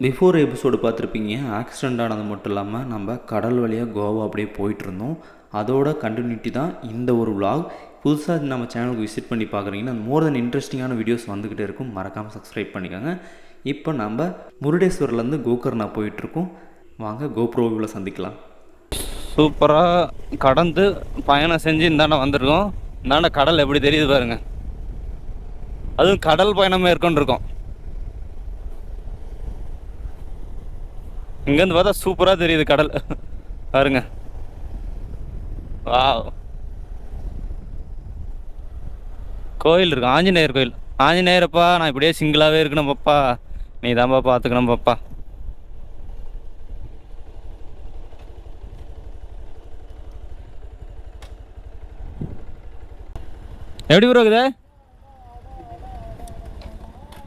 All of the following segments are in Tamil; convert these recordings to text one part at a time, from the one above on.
பிஃபோர் எபிசோடு பார்த்துருப்பீங்க. ஆக்சிடெண்ட் ஆனது மட்டும் இல்லாமல் நம்ம கடல் வழியாக கோவா அப்படியே போயிட்டுருந்தோம். அதோட கண்டினியூட்டி தான் இந்த ஒரு விலாக். புதுசாக நம்ம சேனலுக்கு விசிட் பண்ணி பார்க்குறீங்கன்னா மோர் தென் இன்ட்ரெஸ்டிங்கான வீடியோஸ் வந்துக்கிட்டே இருக்கும். மறக்காமல் சப்ஸ்கிரைப் பண்ணிக்கோங்க. இப்போ நம்ம முருடேஸ்வரிலேருந்து கோகர்ணா போயிட்டுருக்கோம். வாங்க கோப்ரோவில் சந்திக்கலாம். சூப்பராக கடந்து பயணம் செஞ்சு இந்தாண்ட வந்திருக்கோம். இந்தாண்ட கடல் எப்படி தெரியுது பாருங்க. அதுவும் கடல் பயணமே இருக்கோம். இங்கேருந்து பார்த்தா சூப்பராக தெரியுது கடல் பாருங்க. வாவ், கோயில் இருக்கு, ஆஞ்சநேயர் கோயில். ஆஞ்சநேயரப்பா, நான் இப்படியே சிங்கிளாகவே இருக்கணும் பாப்பா, நீ தான்ப்பா பார்த்துக்கணும் பாப்பா. எப்படி ப்ரோ இருக்குது?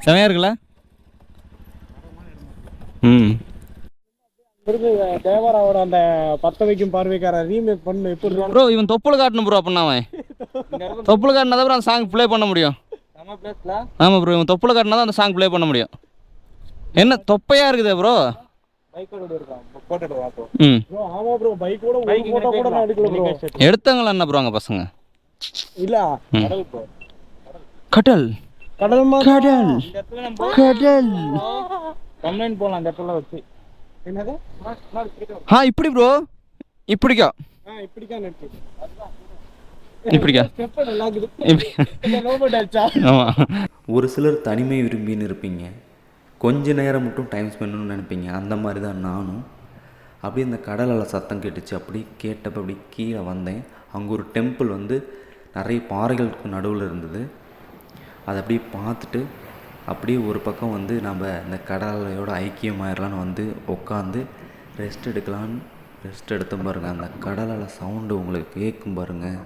செமையாக இருக்குல்ல? தேவராவோட அந்த பத்த வைக்கும் பார்வைக்கார ரீமேக் பண்ணு எப்படி ப்ரோ? இவன் தொப்புள் காட்டணும் ப்ரோ. அப்படின்னா அவன் தொப்புள் காட்டினா தான் அந்த சாங் ப்ளே பண்ண முடியும். ஆமாம் ப்ரோ, இவன் தொப்புள் காட்டினா தான் அந்த சாங் ப்ளே பண்ண முடியும். என்ன தொப்பையா இருக்குது ப்ரோ? எடுத்தாங்களா என்ன ப்ரோ அங்கே பசங்க? இல்ல கடல் கடல் கடல் கடல் கம்ப்ளைண்ட் போலாம் அந்த இடத்துல வச்சு. என்னது? இப்படி ப்ரோ, இப்படிக்கா ஒரு சிலர் தனிமை விரும்பின்னு இருப்பீங்க, கொஞ்ச நேரம் மட்டும் டைம் ஸ்பெண்ட் பண்ணணும்னு நினைப்பீங்க. அந்த மாதிரி தான் நானும். அப்படியே இந்த கடலில் சத்தம் கேட்டுச்சு. அப்படி கேட்டப்போ அப்படி கீழே வந்தேன். அங்கே ஒரு டெம்பிள் வந்து நிறைய பாறைகளுக்கு நடுவில் இருந்தது. அதை அப்படியே பார்த்துட்டு அப்படியே ஒரு பக்கம் வந்து நம்ம இந்த கடலையோட ஐக்கியமாயிடலான்னு வந்து உட்காந்து ரெஸ்ட் எடுத்த பாருங்கள். அந்த கடலில் சவுண்டு உங்களுக்கு கேட்கும் பாருங்கள்,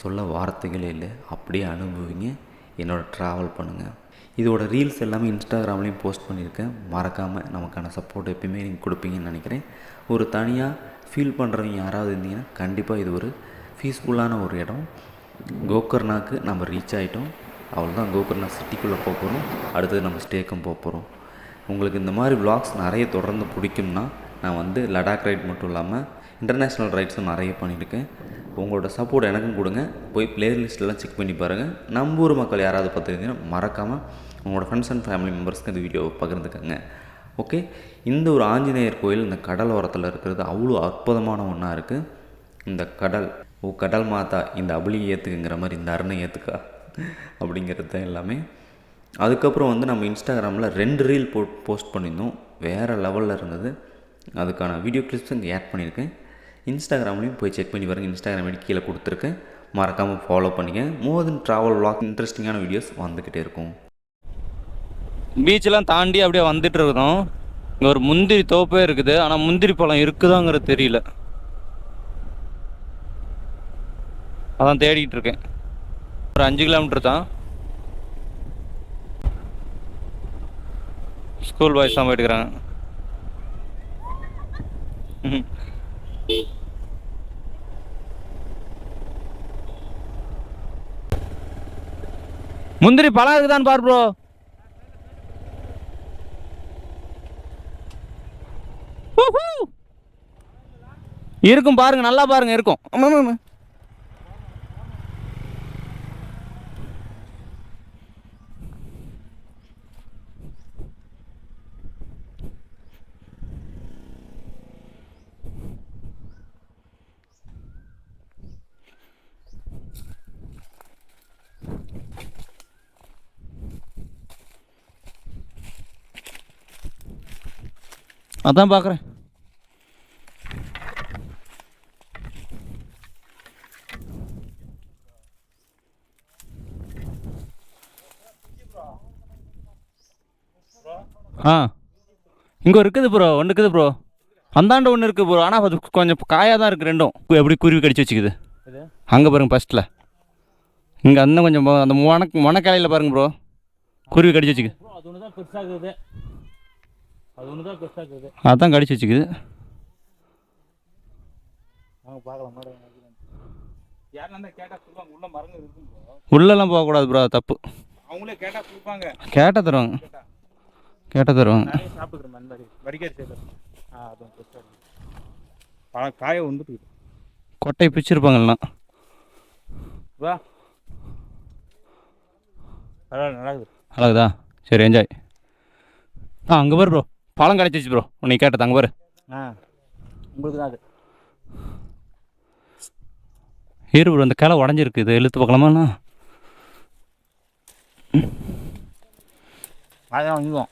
சொல்ல வார்த்தைகளே இல்லை. அப்படியே அனுபவிங்க, என்னோடய ட்ராவல் பண்ணுங்கள். இதோட ரீல்ஸ் எல்லாமே இன்ஸ்டாகிராம்லேயும் போஸ்ட் பண்ணியிருக்கேன். மறக்காமல் நமக்கான சப்போர்ட் எப்பயுமே நீங்கள் கொடுப்பீங்கன்னு நினைக்கிறேன். ஒரு தனியாக ஃபீல் பண்ணுறவங்க யாராவது இருந்தீங்கன்னா கண்டிப்பாக இது ஒரு பீஸ்ஃபுல்லான ஒரு இடம். கோகர்ணாக்கு நம்ம ரீச் ஆகிட்டோம். அவ்வளோதான், கோகர்ணா சிட்டிக்குள்ளே போக போகிறோம். அடுத்தது நம்ம ஸ்டேக்கும் போக போகிறோம். உங்களுக்கு இந்த மாதிரி விலாக்ஸ் நிறைய தொடர்ந்து பிடிக்கும்னா நான் வந்து லடாக் ரைட் மட்டும் இல்லாமல் இன்டர்நேஷ்னல் ரைட்ஸும் நிறைய பண்ணியிருக்கேன். உங்களோட சப்போர்ட் எனக்கும் கொடுங்க. போய் பிளேலிஸ்ட்டெல்லாம் செக் பண்ணி பாருங்கள். நம்ம ஊர் மக்கள் யாராவது பார்த்துருந்தீங்கன்னா மறக்காமல் உங்களோட ஃப்ரெண்ட்ஸ் அண்ட் ஃபேமிலி மெம்பர்ஸ்க்கு இந்த வீடியோவை பகிர்ந்துக்கங்க. ஓகே, இந்த ஒரு ஆஞ்சநேயர் கோயில் இந்த கடல் ஓரத்தில் இருக்கிறது அவ்வளோ அற்புதமான ஒன்றா இருக்குது. இந்த கடல், கடல் மாதா இந்த அபலியை ஏற்றுக்குங்கிற மாதிரி இந்த அருணை ஏற்றுக்கா அப்படிங்கிறது தான் எல்லாமே. அதுக்கப்புறம் வந்து நம்ம இன்ஸ்டாகிராமில் 2 ரீல் போஸ்ட் பண்ணியிருந்தோம். வேறு லெவலில் இருந்தது. அதுக்கான வீடியோ கிளிப்ஸ் இங்கே ஆட் பண்ணியிருக்கேன். இன்ஸ்டாகிராம்லேயும் போய் செக் பண்ணி பாருங்கள். இன்ஸ்டாகிராம் ஐடி கீழே கொடுத்துருக்கேன். மறக்காமல் ஃபாலோ பண்ணிங்க. மோர் தென் ட்ராவல் விலாக் இன்ட்ரெஸ்டிங்கான வீடியோஸ் வந்துக்கிட்டே இருக்கும். பீச்செலாம் தாண்டி அப்படியே வந்துட்டு இருக்கோம். இங்கே ஒரு முந்திரி தோப்பே இருக்குது. ஆனால் முந்திரி பழம் இருக்குதாங்கிறது தெரியல. அதான் தேடிக்கிட்டு இருக்கேன். ஒரு 5 கிலோமீட்டர் தான். ஸ்கூல் பாய்ஸ் தான் போயிட்டுக்கிறாங்க. முந்திரி பழம் இருக்குதான்னு பாரு ப்ரோ. இருக்கும் பாருங்க, நல்லா பாருங்க, இருக்கும். அதான் பார்க்குறேன். இங்கே இருக்குது ப்ரோ, ஒன்று இருக்குது ப்ரோ. அந்தாண்ட ஒன்று இருக்குது ப்ரோ. ஆனால் அது கொஞ்சம் காயாக தான் இருக்குது. ரெண்டும் எப்படி குருவி கடிச்சு வச்சுக்குது. அங்கே பாருங்க ஃபஸ்ட்டில். இங்கே அந்த கொஞ்சம் அந்த மொனக்காலையில் பாருங்க ப்ரோ, குருவி கடிச்சு வச்சுக்குது. அது ஒன்று தான் பெருசாகுது. அதான் கடிச்சு வச்சுக்குது. உள்ளெல்லாம் போகக்கூடாது ப்ரோ, தப்பு. அவங்களே கேட்டால் கொடுப்பாங்க. கேட்டால் தருவாங்க. கேட்டால் தருவாங்க. வடிகட்டி செய்யலாம். அதுவும் பழம் காய வந்துட்டு கொட்டையை பிச்சிருப்பாங்கலாம். வா நல்லா இருக்குது. அழகுதா? சரி, என்ஜாய். அங்கே பாரு ப்ரோ, பழம் கிடச்சிச்சு ப்ரோ. நீ கேட்டது அங்கே பாரு. உங்களுக்கு தான் அது. ஏறு ப்ரோ, அந்த கிளை உடஞ்சிருக்கு. இது இழுத்து பார்க்கலாமாண்ணா? அதான் வாங்குவோம்.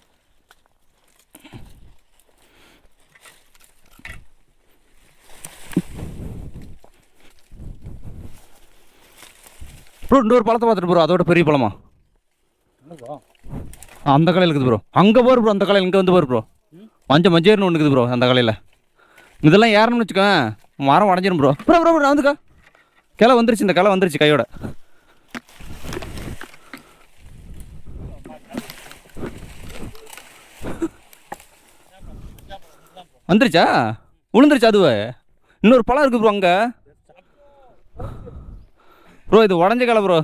ப்ரோ இன்னொரு பழத்தை பார்த்துட்டு ப்ரோ, அதோட பெரிய பழமா அந்த கலையில் இருக்குது ப்ரோ. அங்கே பாரு ப்ரோ, அந்த கலையில் இங்கே வந்து பாரு ப்ரோ. மஞ்சேர்னு ஒன்று இருக்குது ப்ரோ அந்த கலையில். இதெல்லாம் ஏறணும்னு வச்சுக்கோ, மரம் உடஞ்சிரும் ப்ரோ. ப்ரோ ப்ரோ ப்ரோ வந்துக்கா, கிளை வந்துருச்சு. இந்த கிளை வந்துருச்சு கையோட. வந்துருச்சா? விழுந்துருச்சு அதுவே. இன்னொரு பழம் இருக்குது ப்ரோ அங்கே. ப்ரோ இது உடஞ்ச கிளை ப்ரோ.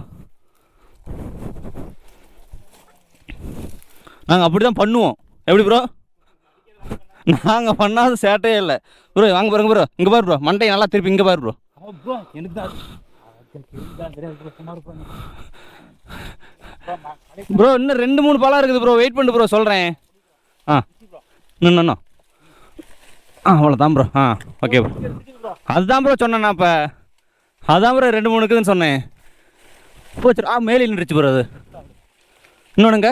நாங்கள் அப்படி தான் பண்ணுவோம். எப்படி ப்ரோ? நாங்கள் பண்ணாத சேட்டையே இல்லை ப்ரோ. வாங்க பாருங்க ப்ரோ, இங்கே பாரு ப்ரோ, மண்டையை நல்லா திருப்பி இங்கே பாரு ப்ரோ. எனக்கு தான் ப்ரோ இன்னும் 2-3 பழம் இருக்குது ப்ரோ. வெயிட் பண்ணு ப்ரோ, சொல்கிறேன். இன்னும் அவ்வளோதான் ப்ரோ. Okay bro. அதுதான் ப்ரோ சொன்னேன் நான். இப்போ அதான் ப்ரோ 2-3 இருக்குதுன்னு சொன்னேன். போச்சு. மேலே நின்றுச்சு ப்ரோ அது. இன்னொன்னுங்க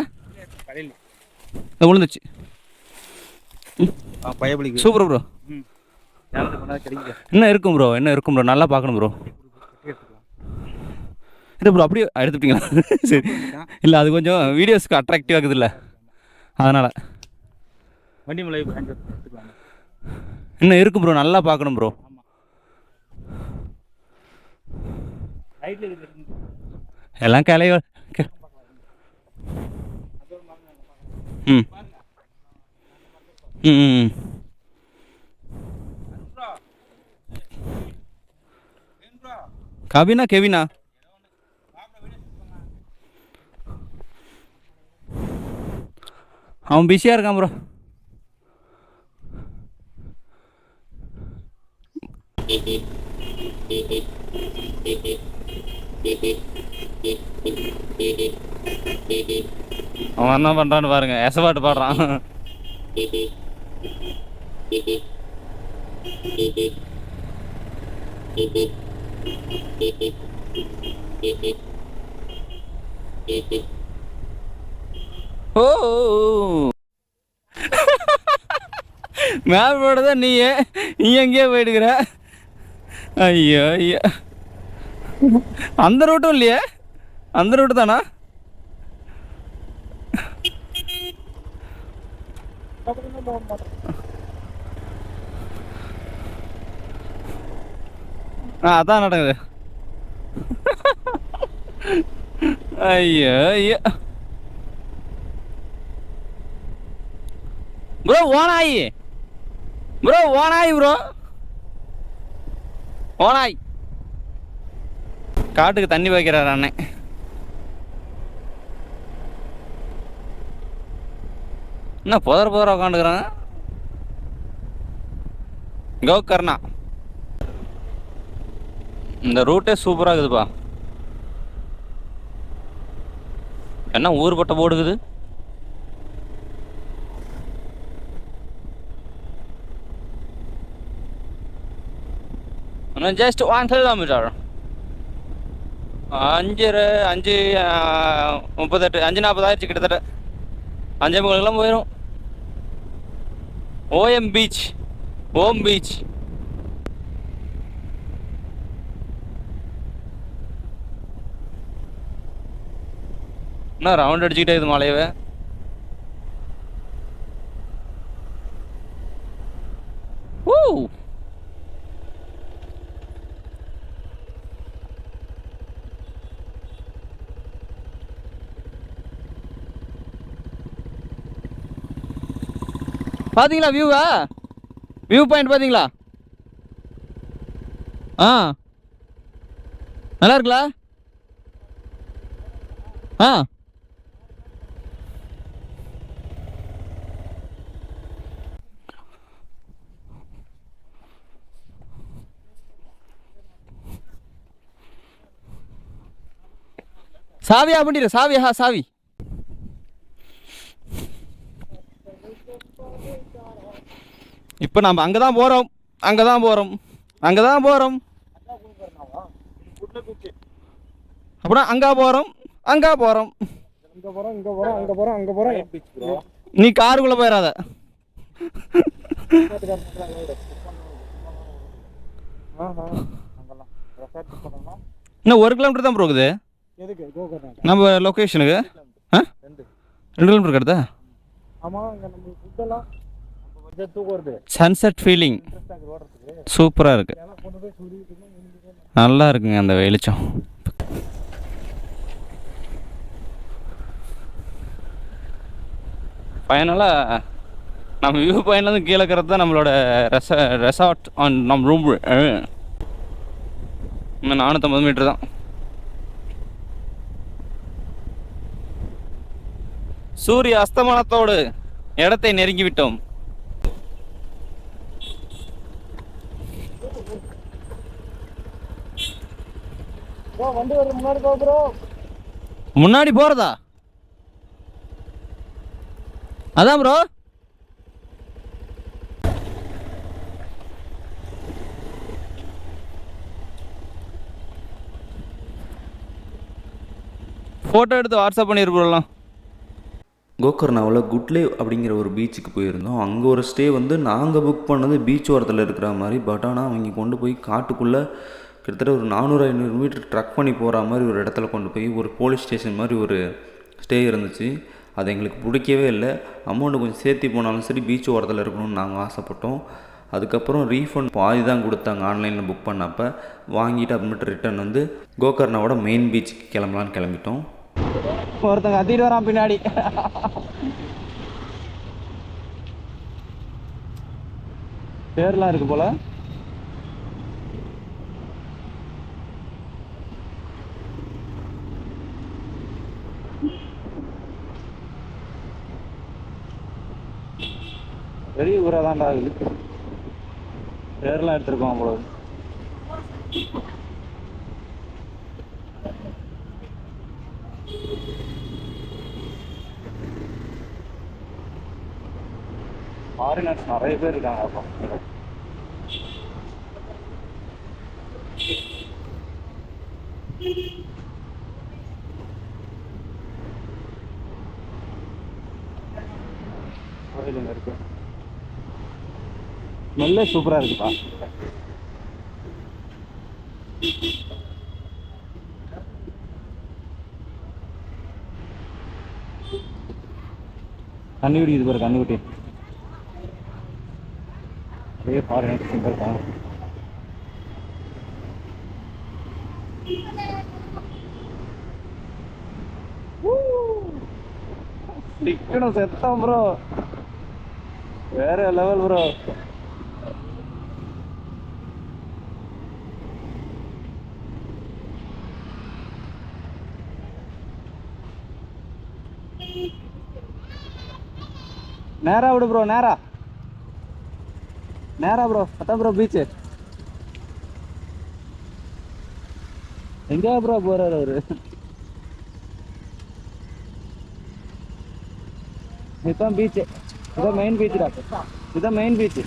விழுந்துச்சு. Super bro. இன்னும் இருக்கும் ப்ரோ, இன்னும் இருக்கும் ப்ரோ. நல்லா பார்க்கணும் ப்ரோ. இல்லை ப்ரோ அப்படியே எடுத்துட்டீங்களா? சரி. இல்லை அது கொஞ்சம் வீடியோஸ்க்கு அட்ராக்டிவ் ஆகுது இல்லை, அதனால். வண்டி மலை இன்னும் இருக்கும் ப்ரோ, நல்லா பார்க்கணும் ப்ரோ. எல்லாம் கிளையோ. ம் ம் கவினா கெவினா அவன் பிஸியாக இருக்கான் ப்ரோ. அவன் என்ன பண்ணுறான்னு பாருங்க, எசப்பாட்டு பாடுறான். ஓ மேப் போடுறதான் நீ எங்கேயோ போயிடுக்கிற. ஐயோ ஐயோ, அந்த ரூட்டும் இல்லையே? அந்த ரூட்டு தானா? அதான் நடக்குது. ஐயோ ஐயோ ப்ரோ, ஓனாயி ப்ரோ, ஓனாயி ப்ரோ, ஓனாய். காட்டுக்கு தண்ணி வைக்கிறார் அண்ணன். என்ன புதற உட்காந்துக்கிறாங்க. கோகர்ணா இந்த ரூட்டே சூப்பராக இருக்குதுப்பா. என்ன ஊர்பட்ட போடுக்குது. Just 1 kilometre. 5:38 5:40 ஆயிடுச்சு கிட்டத்தட்ட. 5:45 போயிடும். ஓஎம் பீச், ஓம் பீச். என்ன ரவுண்ட் அடிச்சுக்கிட்டே இது மலையவே. ஓ பார்த்தீங்களா வியூவா? வியூ பாயிண்ட் பார்த்தீங்களா? நல்லா இருக்குல்ல? சாவி ஆஃப் பண்ணிடு, சாவி சாவி. இப்போ நம்ம அங்கே தான் போகிறோம், அங்கே தான் போகிறோம், அங்கே தான் போகிறோம். அப்படின்னா அங்கே போகிறோம், அங்கே போகிறோம். இங்கே போகிறோம், இங்கே போகிறோம், அங்கே போகிறோம், அங்கே போகிறோம். நீ காருக்குள்ளே போயிடாத. இன்னும் 1 கிலோமீட்டர் தான் போகுது எதுக்கு கோகர்னா? நம்ம லொக்கேஷனுக்கு. ஆ 2 கிலோமீட்டர் கிடதா? ஆமாம், இங்கே நம்ம ஃபுட்டெல்லாம் கொஞ்சம் தூக்கம் வருது. சன்செட் ஃபீலிங் சூப்பராக இருக்குது, ஏன்னா கொண்டு போய் சொல்லிட்டு நல்லா இருக்குங்க அந்த வெளிச்சம். ஃபைனலாக நம்ம வியூ பாயிண்ட்லேருந்து கீழே இருக்கிறது தான் நம்மளோட ரெசார்ட் ஆன் நம்ம ரூம். இன்னும் 450 மீட்டர் தான். சூரிய அஸ்தமனத்தோடு இடத்தை நெருங்கி விட்டோம். வண்டி வருது, முன்னாடி போ ப்ரோ. முன்னாடி போகிறதா? அதான் ப்ரோ. ஃபோட்டோ எடுத்து வாட்ஸ்அப் பண்ணியிருப்போம்லாம். கோகர்னாவில் குட்லேவ் அப்படிங்கிற ஒரு பீச்சுக்கு போயிருந்தோம். அங்கே ஒரு ஸ்டே வந்து நாங்கள் புக் பண்ணது பீச் ஓரத்தில் இருக்கிற மாதிரி. பட் ஆனால் அவங்க கொண்டு போய் காட்டுக்குள்ளே கிட்டத்தட்ட ஒரு 400-500 மீட்டர் ட்ரக் பண்ணி போகிற மாதிரி ஒரு இடத்துல கொண்டு போய் ஒரு போலீஸ் ஸ்டேஷன் மாதிரி ஒரு ஸ்டே இருந்துச்சு. அது எங்களுக்கு பிடிக்கவே இல்லை. அமௌண்ட்டு கொஞ்சம் சேர்த்தி போனாலும் சரி பீச் ஓரத்தில் இருக்கணும்னு நாங்கள் ஆசைப்பட்டோம். அதுக்கப்புறம் ரீஃபண்ட் பாதி தான் கொடுத்தாங்க ஆன்லைனில் புக் பண்ணப்போ. வாங்கிட்டு அப்புறமேட்டு ரிட்டன் வந்து கோகர்னாவோட மெயின் பீச்சுக்கு கிளம்பலான்னு கிளம்பிட்டோம். ஒருத்தங்க கத்திட்டு வரான் பின்னாடி. பேர்லாம் இருக்கு போல. பெரிய ஊராக தான்டா இருக்குது. பேர்லாம் எடுத்துருக்கோம் அவ்வளோ. ஃபாரினர்ஸ் நிறைய பேர் இருக்காங்க. அப்போ கோயிலுங்க இருக்கு. ஸ்மெல்லே சூப்பராக இருக்குப்பா. கண்ணுக்குட்டி இது பாரு, கண்ணுக்குட்டி. அப்படியே ஃபாரினர்ஸ் இருக்காங்க. சிக்கனம் செத்தான் ப்ரோ, வேற லெவல் ப்ரோ. நேரா விடு ப்ரோ, நேரா நேரா ப்ரோ. அதான் ப்ரோ பீச்சு. எங்க ப்ரோ போறாரு அவரு? இதுதான் பீச்சு, இதான் மெயின் பீச். இதுதான் மெயின் பீச்.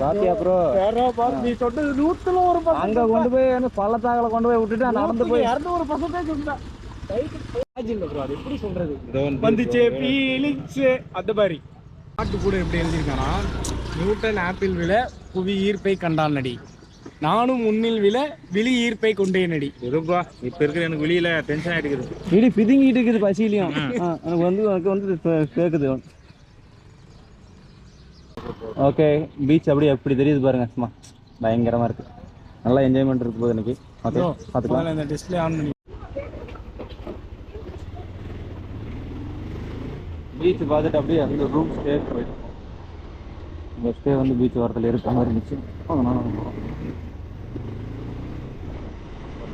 பாத்தியா ப்ரோ? நீ சொன்னது 100% அங்க கொண்டு போய் பள்ளத்தாக்கல கொண்டு போய் விட்டுட்டு நடந்து போய் 200% சொன்னேன். ப்ரோ அது எப்படி சொல்றது? வந்துச்சு ஃபீலிங்ஸ் அந்த மாதிரி. பாட்டு கூட எப்படி எழுதியிருக்கானா, நியூட்டன் ஆப்பிள் விழ புவி ஈர்ப்பை கண்டான் நடி, நானும் முன்னில் விழ விழி ஈர்ப்பை கொண்டேன் நடி. எதுப்பா இப்போ இருக்கிற எனக்கு வெளியில டென்ஷன் ஆகிடுக்குது. விழி பிதுங்கிட்டு இருக்குது பசியிலையும். எனக்கு வந்து கேட்குது. ஓகே, பீச் அப்படியே எப்படி தெரியுது பாருங்க, சும்மா பயங்கரமாக இருக்குது. நல்லா என்ஜாய்மெண்ட் இருக்கு போது இன்னைக்கு. ஓகே பார்த்துக்கலாம். இந்த டிஸ்பிளே ஆன் பண்ணி பீச் பார்த்துட்டு அப்படியே அந்த ரூம் ஸ்டே போயிடும். இந்த ஸ்டே வந்து பீச் வாரத்தில் இருக்கிற மாதிரி இருந்துச்சு. அதனால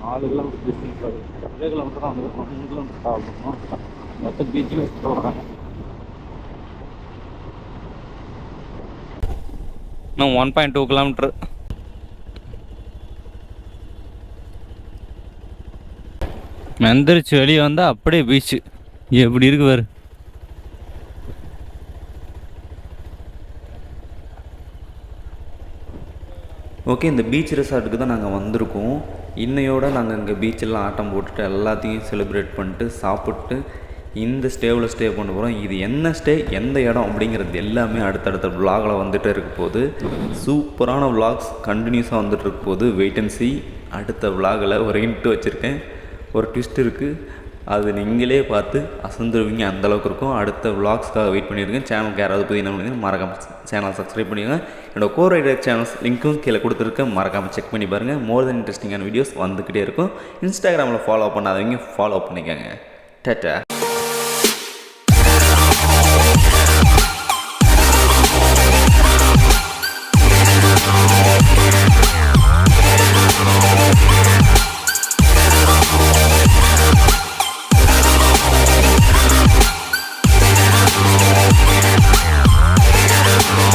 4 கிலோமீட்டர் டிஸ்டன்ஸ் வருது. 2 கிலோமீட்டர் தான் வந்து 3 கிலோமீட்டர் ட்ராவல் பண்ணணும். மொத்த பீச்சில் போகிறாங்க. இன்னும் 1.2 கிலோமீட்டர். மெந்தரிச்சு வெளியே வந்தால் அப்படியே பீச்சு எப்படி இருக்கு பாரு. ஓகே, இந்த பீச் ரெசார்ட்டுக்கு தான் நாங்கள் வந்திருக்கோம். இன்னையோட நாங்கள் இங்கே பீச்செல்லாம் ஆட்டம் போட்டுட்டு எல்லாத்தையும் செலிப்ரேட் பண்ணிட்டு சாப்பிட்டு இந்த ஸ்டேவில் ஸ்டே பண்ண போகிறோம். இது என்ன ஸ்டே, எந்த இடம் அப்படிங்கிறது எல்லாமே அடுத்தடுத்த விலாகில் வந்துட்டு இருக்க போது. சூப்பரான விலாக்ஸ் கண்டினியூஸாக வந்துட்டு இருக்க போது. Wait and see. அடுத்த விலாகில் ஒரு ஹிண்ட் வச்சுருக்கேன், ஒரு ட்விஸ்ட் இருக்குது, அது நீங்களே பார்த்து அசந்துருவீங்க, அந்தளவுக்கு இருக்கும். அடுத்த விலாக்ஸ்க்காக வெயிட் பண்ணியிருக்கேன். சேனலுக்கு யாராவது புதிய என்ன மறக்காம சேனல் சப்ஸ்கிரைப் பண்ணிடுங்க. என்னோட கோர் ரைடர் சேனல்ஸ் லிங்க்கும் கீழே கொடுத்துருக்கேன், மறக்காமல் செக் பண்ணி பாருங்கள். மோர் தென் இன்ட்ரெஸ்டிங்கான வீடியோஸ் வந்துக்கிட்டே இருக்கும். இன்ஸ்டாகிராமில் ஃபாலோ பண்ணாதவங்க ஃபாலோ பண்ணிக்கோங்க. டாட்டா.